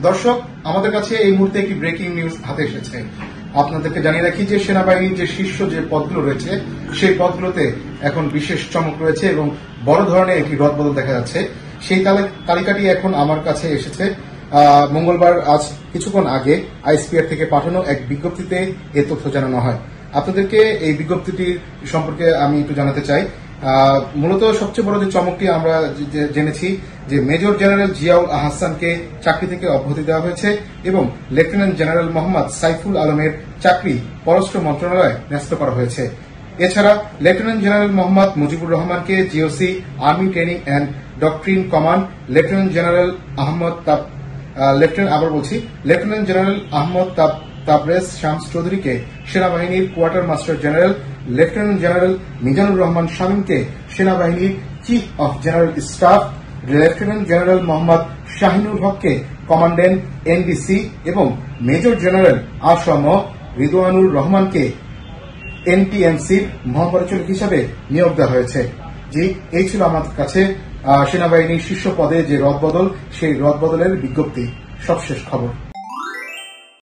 দর্শক, আমাদের কাছে এই মুহূর্তে একটি ব্রেকিং নিউজ হাতে এসেছে। আপনাদেরকে জানিয়ে রাখি যে সেনাবাহিনীর যে শীর্ষ যে পদগুলো রয়েছে সেই পদগুলোতে এখন বিশেষ চমক রয়েছে এবং বড় ধরনের একটি রদবদল দেখা যাচ্ছে। সেই তালিকাটি এখন আমার কাছে এসেছে। মঙ্গলবার আজ কিছুক্ষণ আগে আইএসপিআর থেকে পাঠানো এক বিজ্ঞপ্তিতে এ তথ্য জানানো হয়। আপনাদেরকে এই বিজ্ঞপ্তিটি সম্পর্কে আমি একটু জানাতে চাই। মূলত সবচেয়ে বড় যে চমকটি আমরা জেনেছি যে মেজর জেনারেল জিয়াউল আহসানকে চাকরি থেকে অব্যাহতি দেওয়া হয়েছে এবং লেফটেন্যান্ট জেনারেল মোহাম্মদ সাইফুল আলমের চাকরি পররাষ্ট্র মন্ত্রণালয়ে ন্যস্ত করা হয়েছে। এছাড়া লেফটেন্যান্ট জেনারেল মোহাম্মদ মুজিবুর রহমানকে GOC army training and doctrine command, lieutenant general Ahmad Tabrez Shams চৌধুরীকে সেনাবাহিনীর quartermaster general, lieutenant general Mizanur Rahman শামীমকে সেনাবাহিনীর chief of general staff, lieutenant general Mohammad Shahinur হককে কমান্ড্যান্ট এনডিসি এবং মেজর জেনারেল আসম রিদওয়ানুর রহমানকে এনটিএমসির মহাপরিচালক হিসাবে নিয়োগ দেওয়া হয়েছে। জি, এই ছিল আমার কাছে সেনাবাহিনীর শীর্ষ পদে যে রদবদল, সেই রদবদলের বিজ্ঞপ্তি। সবশেষ খবর।